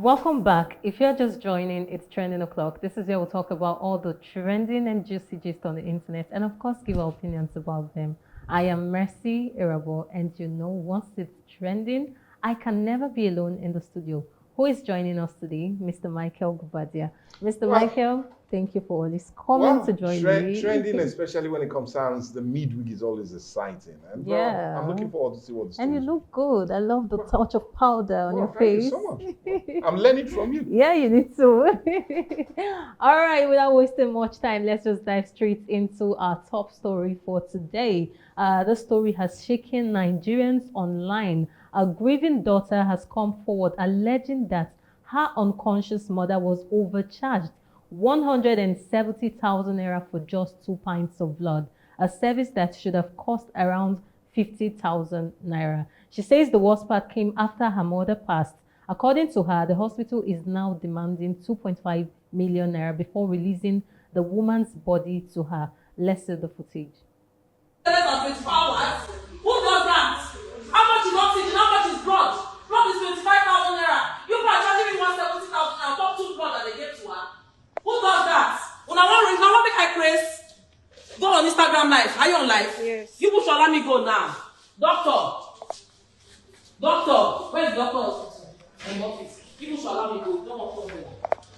Welcome back. If you're just joining, it's Trending O'Clock. This is where we'll talk about all the trending and juicy gist on the internet and, of course, give our opinions about them. I am Mercy Irabo, and once it's trending, I can never be alone in the studio. Who is joining us today? Mr. Michael Gubadia. Mr. Well, Michael, thank you for always coming to join me. trending, especially when it concerns the midweek, is always exciting. And Yeah. I'm looking forward to see what the story And you is. look good. I love the touch of powder on your Thank face. you so much. I'm learning from you. Yeah, you need to. All right, without wasting much time, let's just dive straight into our top story for today. The story has shaken Nigerians online. A grieving daughter has come forward alleging that her unconscious mother was overcharged 170,000 naira for just 2 pints of blood, a service that should have cost around 50,000 naira. She says the worst part came after her mother passed. According to her, the hospital is now demanding 2.5 million naira before releasing the woman's body to her. Let's see the footage. Who does that? How much is oxygen? How much is blood? Blood is 25,000 naira. You are charging me 170,000 naira. Top two blood that they gave to her. Who does that? Una want make I craze? Go on Instagram live. Are you on live? Yes. You should allow me go now. Doctor, where's the doctor? In office. You should allow me go. Don't want to go.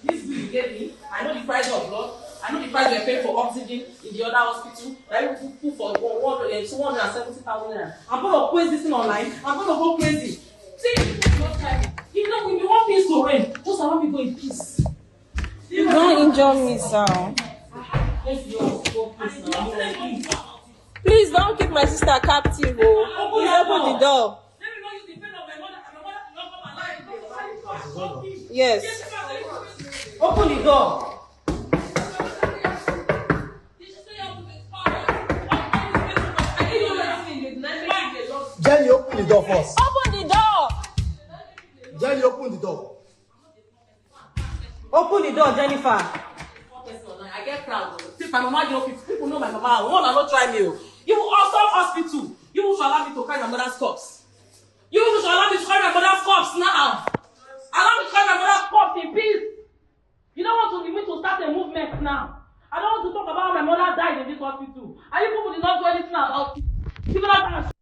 This bill you gave me, I know the price of blood. I know the price you're paying for oxygen in the other hospital. That you put for 270,000 naira. I'm gonna post this thing online. I'm gonna go crazy. See, no time. If you want peace to reign, just allow me go in peace. Don't injure me, sir. Let's go peace now. Please don't keep my sister captive. Oh, please open the door. Let me know you the pain of my mother and my mother not come alive. Yes. Open the door. Jenny, open the door first. Open the door. Jenny, open the door. Open the door, Jennifer. I get proud. See, my mama, people know my mama. One not try me. You awesome hospital. You should allow me to carry my mother's corpse. You should allow me to carry my mother's corpse now. Allow me to carry my mother's corpse in peace. You don't want me to start a movement now. I don't want to talk about how my mother died in this hospital. And you people did not do anything about it. You cannot.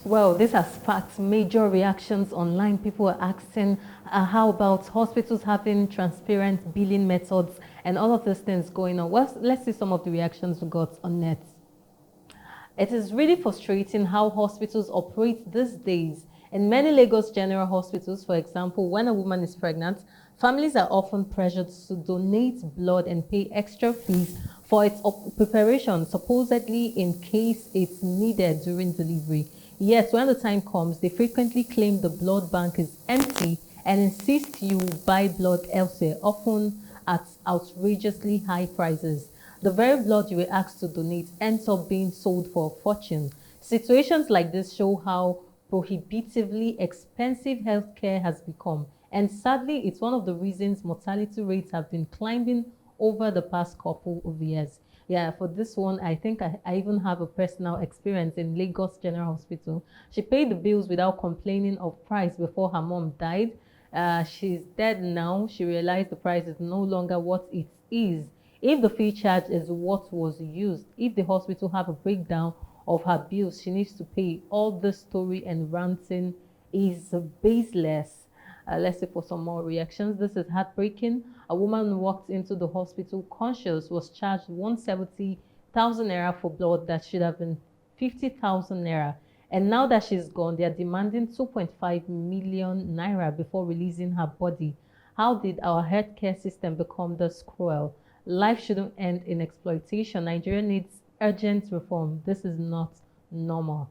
Well, this has sparked major reactions online. People are asking how about hospitals having transparent billing methods and all of these things going on. Well, let's see some of the reactions we got on net. It is really frustrating how hospitals operate these days. In many Lagos general hospitals, for example, when a woman is pregnant, families are often pressured to donate blood and pay extra fees for its preparation, supposedly in case it's needed during delivery. Yet, when the time comes, they frequently claim the blood bank is empty and insist you buy blood elsewhere, often at outrageously high prices. The very blood you were asked to donate ends up being sold for a fortune. Situations like this show how prohibitively expensive healthcare has become. And sadly, it's one of the reasons mortality rates have been climbing over the past couple of years. Yeah, for this one, I think I even have a personal experience in Lagos General Hospital. She paid the bills without complaining of price before her mom died. She's dead now. She realized the price is no longer what it is. If the fee charge is what was used, if the hospital have a breakdown of her bills, she needs to pay. All this story and ranting is baseless. Let's see for some more reactions. This is heartbreaking. A woman walked into the hospital conscious, was charged 170,000 naira for blood that should have been 50,000 naira. And now that she's gone, they are demanding 2.5 million naira before releasing her body. How did our healthcare system become this cruel? Life shouldn't end in exploitation. Nigeria needs urgent reform. This is not normal.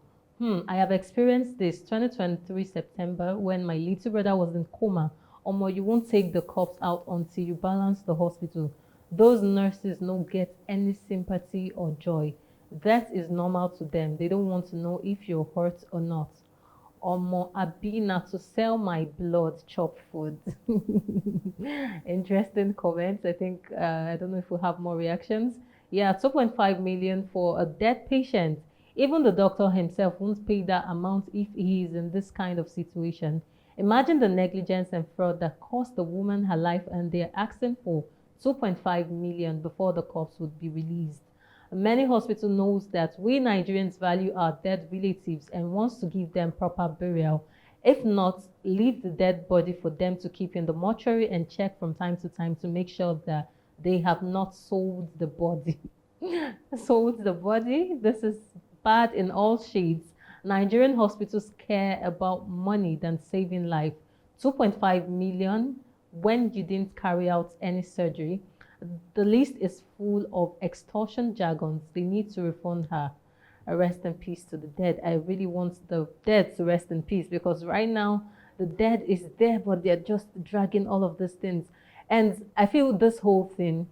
I have experienced this 2023 September when my little brother was in coma. Omo, you won't take the corpse out until you balance the hospital. Those nurses don't get any sympathy or joy. That is normal to them. They don't want to know if you're hurt or not. Omo, Abina to sell my blood, chop food. Interesting comments. I think, I don't know if we have more reactions. Yeah, 2.5 million for a dead patient. Even the doctor himself won't pay that amount if he is in this kind of situation. Imagine the negligence and fraud that cost the woman her life, and they're asking for 2.5 million before the corpse would be released. Many hospitals knows that we Nigerians value our dead relatives and wants to give them proper burial. If not, leave the dead body for them to keep in the mortuary and check from time to time to make sure that they have not sold the body. Sold the body? This is bad in all shades. Nigerian hospitals care about money than saving life. 2.5 million when you didn't carry out any surgery. The list is full of extortion jargons. They need to refund her. Rest in peace to the dead. I really want the dead to rest in peace, because right now the dead is there, but they're just dragging all of these things. And I feel this whole thing,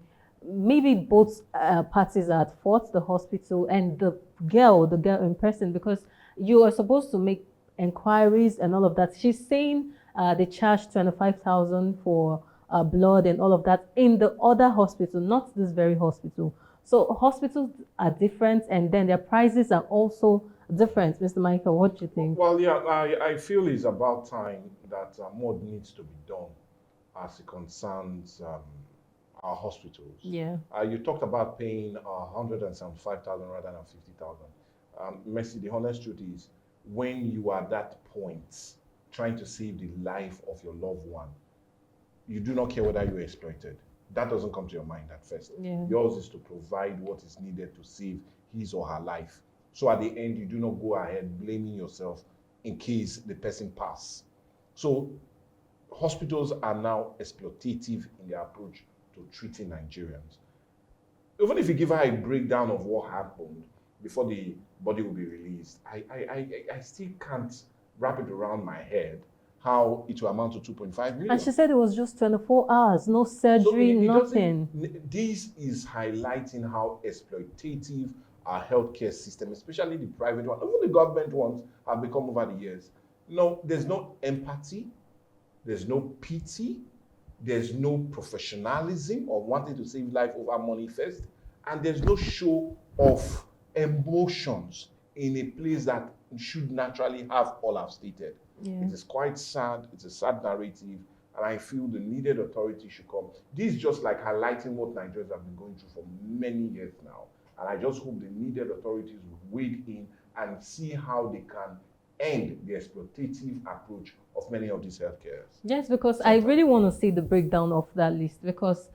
maybe both parties are at fault, the hospital and the girl in person, because you are supposed to make inquiries and all of that. She's saying they charged 25,000 for blood and all of that in the other hospital, not this very hospital. So hospitals are different, and then their prices are also different. Mr. Michael, what do you think? Well, yeah, I feel it's about time that more needs to be done as it concerns our hospitals. Yeah. You talked about paying 175,000 rather than 50,000. Mercy, the honest truth is, when you are at that point, trying to save the life of your loved one, you do not care whether you're exploited. That doesn't come to your mind at first. Yeah. Yours is to provide what is needed to save his or her life. So at the end, you do not go ahead blaming yourself in case the person passes. So hospitals are now exploitative in their approach to treating Nigerians. Even if you give her a breakdown of what happened before the body will be released, I still can't wrap it around my head how it will amount to 2.5 million. And she said it was just 24 hours, no surgery, nothing. This is highlighting how exploitative our healthcare system, especially the private one, even the government ones, have become over the years. No, there's no empathy, there's no pity, there's no professionalism or wanting to save life over money first, and there's no show of emotions in a place that should naturally have all I've stated. Yeah. It is quite sad. It's a sad narrative, and I feel the needed authority should come. This is just like highlighting what Nigerians have been going through for many years now, and I just hope the needed authorities will wade in and see how they can end the exploitative approach of many of these healthcare. Yes, because I really want to see the breakdown of that list, because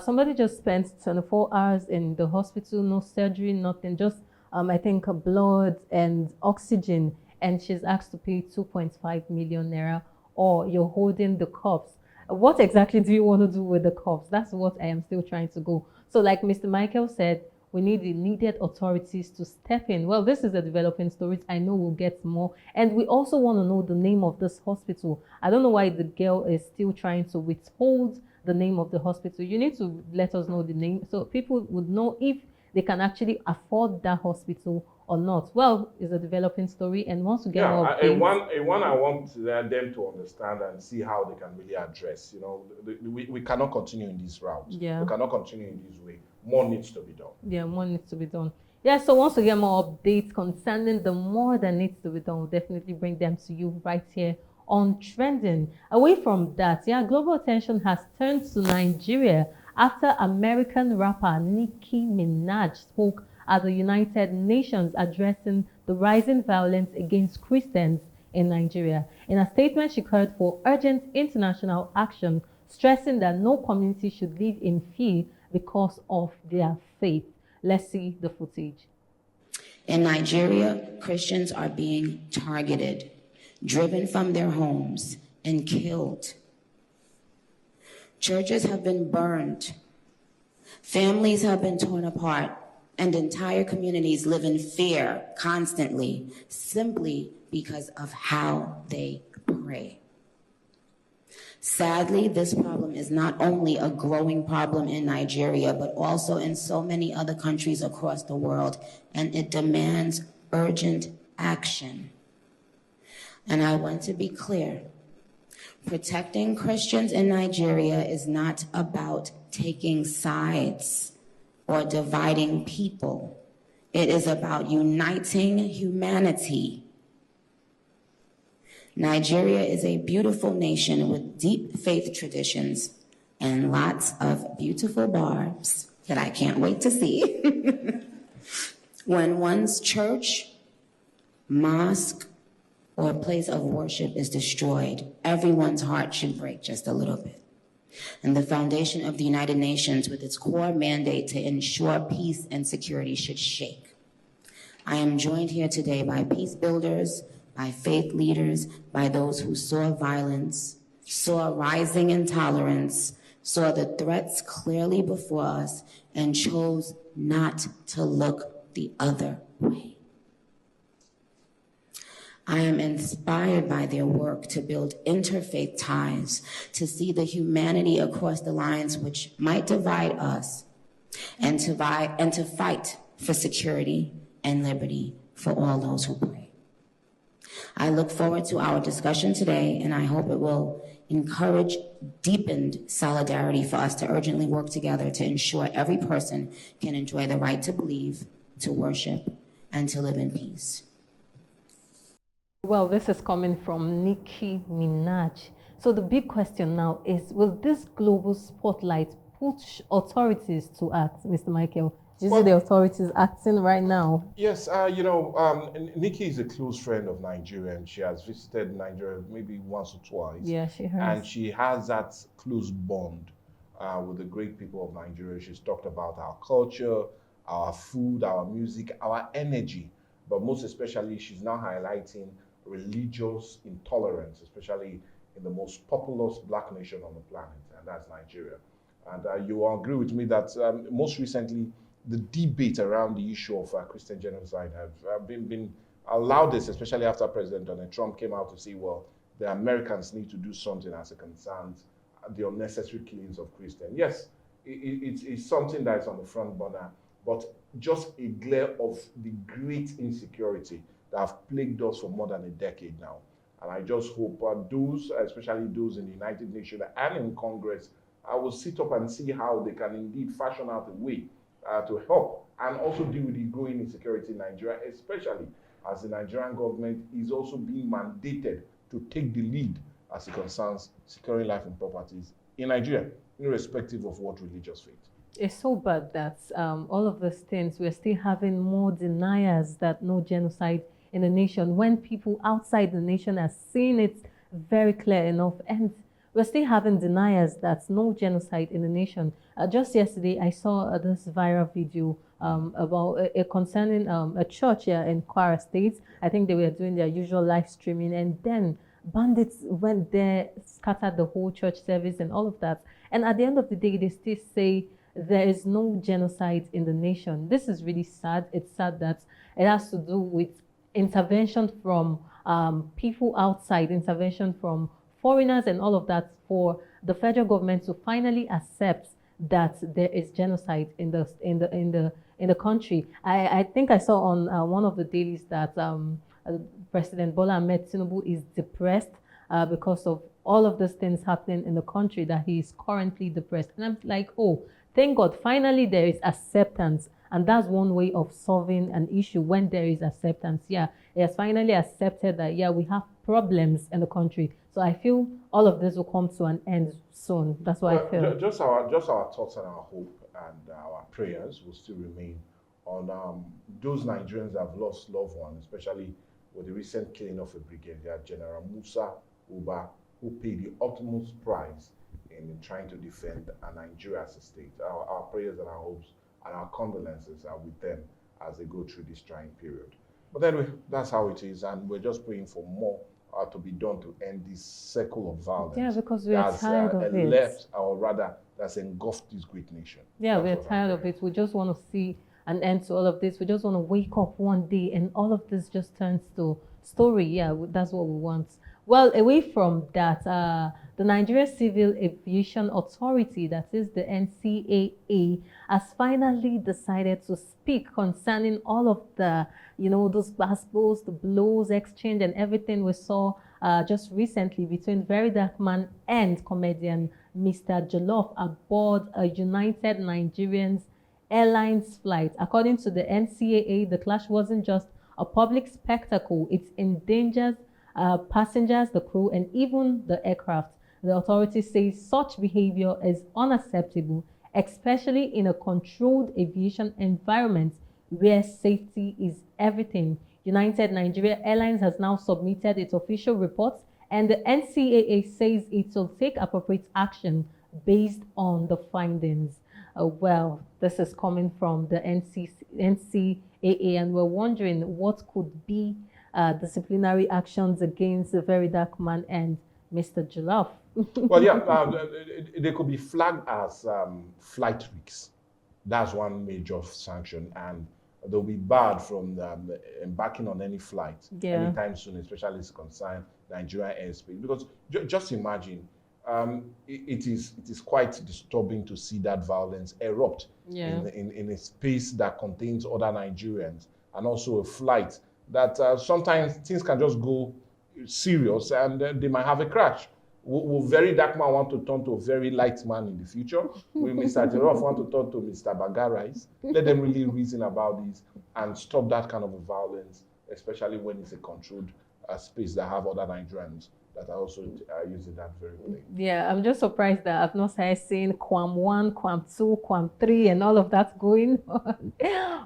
somebody just spent 24 hours in the hospital, no surgery, nothing, just I think blood and oxygen, and she's asked to pay 2.5 million naira, or you're holding the corpse. What exactly do you want to do with the corpse? That's what I am still trying to go. So like Mr. Michael said, we need the needed authorities to step in. Well, this is a developing story. I know we'll get more. And we also want to know the name of this hospital. I don't know why the girl is still trying to withhold the name of the hospital. You need to let us know the name so people would know if they can actually afford that hospital or not. Well, it's a developing story, and once we get more updates, one I want them to understand and see how they can really address. You know, we cannot continue in this route. Yeah. We cannot continue in this way. More needs to be done. Yeah, more needs to be done. Yeah, so once we get more updates concerning the more that needs to be done, we'll definitely bring them to you right here on Trending. Away from that, yeah, global attention has turned to Nigeria after American rapper Nicki Minaj spoke at the United Nations addressing the rising violence against Christians in Nigeria. In a statement, she called for urgent international action, stressing that no community should live in fear because of their faith. Let's see the footage. In Nigeria, Christians are being targeted, driven from their homes, and killed. Churches have been burned. Families have been torn apart, and entire communities live in fear constantly, simply because of how they pray. Sadly, this problem is not only a growing problem in Nigeria, but also in so many other countries across the world, and it demands urgent action. And I want to be clear, protecting Christians in Nigeria is not about taking sides or dividing people. It is about uniting humanity. Nigeria is a beautiful nation with deep faith traditions and lots of beautiful barbs that I can't wait to see. When one's church, mosque, or place of worship is destroyed, everyone's heart should break just a little bit. And the foundation of the United Nations, with its core mandate to ensure peace and security, should shake. I am joined here today by peace builders, by faith leaders, by those who saw violence, saw rising intolerance, saw the threats clearly before us, and chose not to look the other way. I am inspired by their work to build interfaith ties, to see the humanity across the lines which might divide us, and to fight for security and liberty for all those who pray. I look forward to our discussion today, and I hope it will encourage deepened solidarity for us to urgently work together to ensure every person can enjoy the right to believe, to worship, and to live in peace. Well, this is coming from Nicki Minaj. So the big question now is, will this global spotlight push authorities to act, Mr. Michael? Do you see the authorities acting right now? Yes, Nikki is a close friend of Nigeria, and she has visited Nigeria maybe once or twice. Yeah, she has. And she has that close bond with the great people of Nigeria. She's talked about our culture, our food, our music, our energy. But most especially, she's now highlighting religious intolerance, especially in the most populous black nation on the planet, and that's Nigeria. And you will agree with me that most recently, the debate around the issue of Christian genocide have been allowed this, especially after President Donald Trump came out to say, well, the Americans need to do something as it concerns the unnecessary killings of Christians. Yes, it's something that is on the front burner, but just a glare of the great insecurity that have plagued us for more than a decade now. And I just hope those, especially those in the United Nations and in Congress, will sit up and see how they can indeed fashion out a way to help and also deal with the growing insecurity in Nigeria, especially as the Nigerian government is also being mandated to take the lead as it concerns securing life and properties in Nigeria, irrespective of what religious faith. It's so bad that all of these things, we're still having more deniers that no genocide in the nation, when people outside the nation are seeing it very clear enough, and we're still having deniers that no genocide in the nation. Just yesterday, I saw this viral video about concerning a church here in Kwara State. I think they were doing their usual live streaming, and then bandits went there, scattered the whole church service and all of that. And at the end of the day, they still say there is no genocide in the nation. This is really sad. It's sad that it has to do with intervention from people outside, intervention from foreigners and all of that, for the federal government to finally accept that there is genocide in the country. I think I saw on one of the dailies that President Bola Ahmed Tinubu is depressed because of all of these things happening in the country, that he is currently depressed. And I'm like, oh, thank God, finally there is acceptance. And that's one way of solving an issue, when there is acceptance. Yeah, it has finally accepted that, yeah, we have problems in the country. So I feel all of this will come to an end soon. That's what I feel. Just our thoughts and our hope and our prayers will still remain on those Nigerians that have lost loved ones, especially with the recent killing of a brigadier, General Musa Uba, who paid the utmost price in trying to defend Nigeria as a state. Our prayers and our hopes and our condolences are with them as they go through this trying period. But anyway, that's how it is, and we're just praying for more to be done to end this circle of violence. Yeah, because we are tired of it. Left, or rather, that's engulfed this great nation. Yeah, we're tired of it. We just want to see an end to all of this. We just want to wake up one day and all of this just turns to story. Yeah, that's what we want. Well, away from that, the Nigeria Civil Aviation Authority, that is the NCAA, has finally decided to speak concerning all of the, those basketballs, the blows, exchange, and everything we saw just recently between Very Dark Man and comedian Mr. Jollof aboard a United Nigerians Airlines flight. According to the NCAA, the clash wasn't just a public spectacle, it endangers passengers, the crew, and even the aircraft. The authorities say such behavior is unacceptable, especially in a controlled aviation environment where safety is everything. United Nigeria Airlines has now submitted its official reports, and the NCAA says it will take appropriate action based on the findings. Well, this is coming from the NCAA, and we're wondering what could be disciplinary actions against the Very Dark Man and Mr. Jollof. Well, yeah, they could be flagged as flight risks. That's one major sanction, and they'll be barred from embarking on any flight anytime soon, especially as concerned Nigerian airspace. Because just imagine, it is quite disturbing to see that violence erupt in a space that contains other Nigerians, and also a flight that sometimes things can just go serious and they might have a crash. Will Very Dark Man want to turn to a very light man in the future? Will Mr. Jollof want to turn to Mr. Bagarais? Let them really reason about this and stop that kind of violence, especially when it's a controlled space that have other Nigerians that are also using that very plane. Yeah, I'm just surprised that I've not started seeing Quam 1, Quam 2, Quam 3 and all of that going on.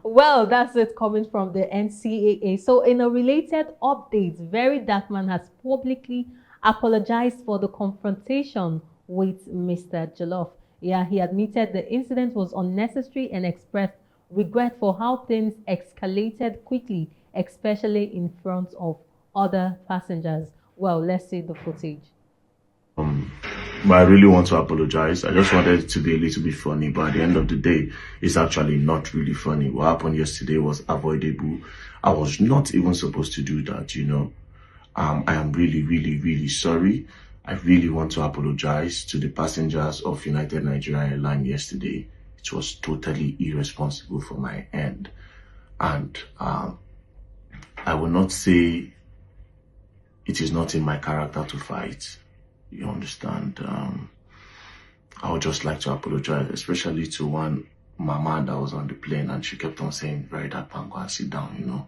Well, that's it coming from the NCAA. So in a related update, Very Dark Man has publicly apologized for the confrontation with Mr. Jollof. Yeah, he admitted the incident was unnecessary and expressed regret for how things escalated quickly, especially in front of other passengers. Well, let's see the footage. But I really want to apologize. I just wanted it to be a little bit funny, but at the end of the day, it's actually not really funny. What happened yesterday was avoidable. I was not even supposed to do that, you know. I am really, really, really sorry. I really want to apologize to the passengers of United Nigeria Airlines yesterday. It was totally irresponsible from my end. And I will not say it is not in my character to fight. You understand? I would just like to apologize, especially to one mama that was on the plane, and she kept on saying, "Very Dark Man, go and sit down," you know.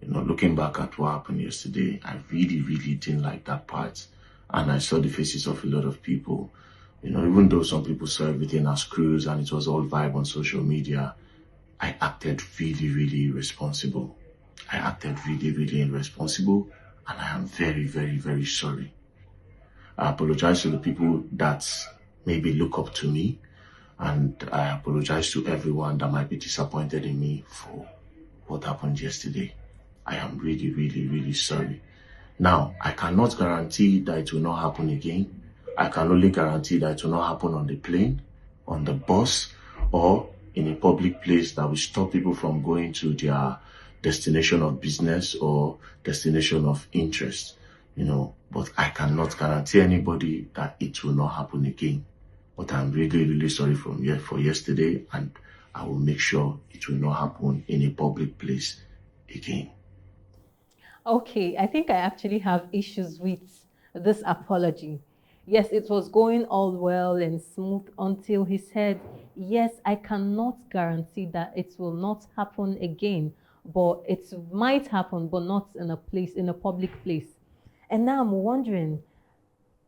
Looking back at what happened yesterday, I really, really didn't like that part. And I saw the faces of a lot of people. Even though some people saw everything as cruise and it was all vibe on social media, I acted really, really irresponsible. I acted really, really irresponsible, and I am very, very, very sorry. I apologize to the people that maybe look up to me, and I apologize to everyone that might be disappointed in me for what happened yesterday. I am really, really, really sorry. Now, I cannot guarantee that it will not happen again. I can only guarantee that it will not happen on the plane, on the bus, or in a public place that will stop people from going to their destination of business or destination of interest. But I cannot guarantee anybody that it will not happen again. But I'm really, really sorry for yesterday, and I will make sure it will not happen in a public place again. Okay, I think I actually have issues with this apology. Yes, it was going all well and smooth until he said, yes, I cannot guarantee that it will not happen again, but it might happen, but not in a public place. And now I'm wondering,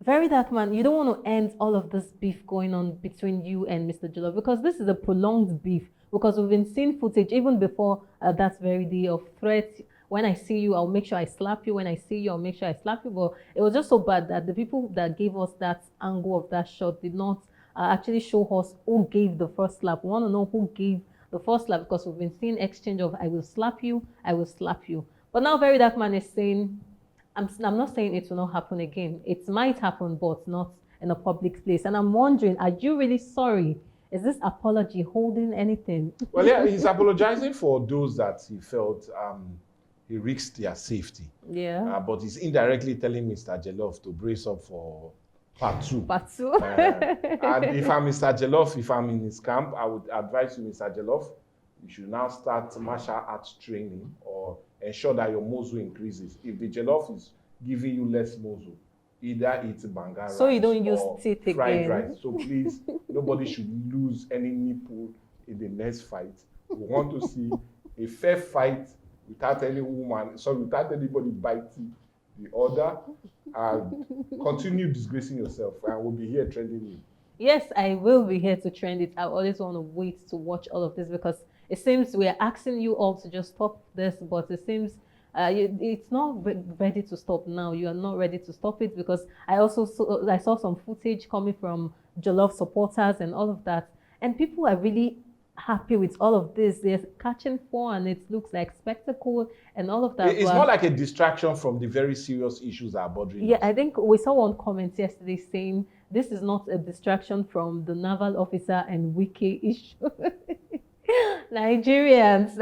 Very Dark Man, you don't want to end all of this beef going on between you and Mr. Jollof, because this is a prolonged beef, because we've been seeing footage even before that very day of threats. When I see you, I'll make sure I slap you. When I see you, I'll make sure I slap you. But it was just so bad that the people that gave us that angle of that shot did not actually show us who gave the first slap. We want to know who gave the first slap, because we've been seeing exchange of I will slap you, I will slap you. But now Very Dark Man is saying, I'm not saying it will not happen again. It might happen, but not in a public place. And I'm wondering, are you really sorry? Is this apology holding anything? Well, yeah, he's apologizing for those that he felt he risked their safety. Yeah. But he's indirectly telling Mr. Jollof to brace up for part 2. Part 2. And if I'm Mr. Jollof, if I'm in his camp, I would advise you, Mr. Jollof, you should now start martial arts training or ensure that your muzzle increases. If the Jollof is giving you less muzzle, either eat banga rice, so you don't use teeth fried again. rice. So please, nobody should lose any nipple in the next fight. We want to see a fair fight without any without anybody biting the other, and continue disgracing yourself. And we'll be here trending you. Yes, I will be here to trend it. I always want to wait to watch all of this because it seems we are asking you all to just stop this, but it seems it's not ready to stop now. You are not ready to stop it because I saw some footage coming from Jollof supporters and all of that, and people are really happy with all of this. They're catching fun, it looks like spectacle and all of that. It's more like a distraction from the very serious issues that are bothering Yeah, us. I think we saw one comment yesterday saying this is not a distraction from the naval officer and Wiki issue. Nigerians,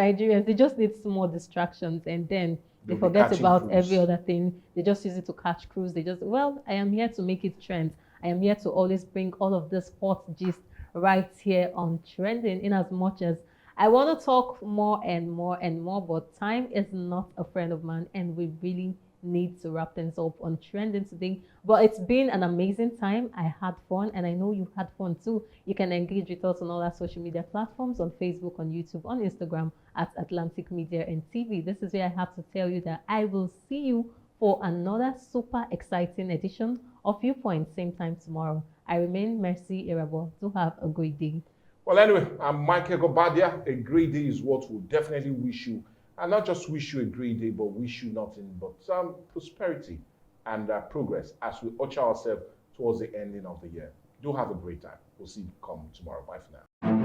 they just need small distractions and then they They'll be forget catching about cruise. every other thing. They just use it to catch cruise. They just, well, I am here to make it trend. I am here to always bring all of this hot gist right here on Trending, in as much as I want to talk more and more and more, but time is not a friend of mine and we really need to wrap things up on Trending today. But it's been an amazing time. I had fun and I know you had fun too. You can engage with us on all our social media platforms, on Facebook, on YouTube, on Instagram at Atlantic Media and TV. This is where I have to tell you that I will see you for another super exciting edition of Viewpoint, same time tomorrow. I remain Mercy Irabo. Do have a great day. Well, anyway, I'm Michael Gobadia. A great day is what we'll definitely wish you. And not just wish you a great day, but wish you nothing but some prosperity and progress as we usher ourselves towards the ending of the year. Do have a great time. We'll see you come tomorrow. Bye for now.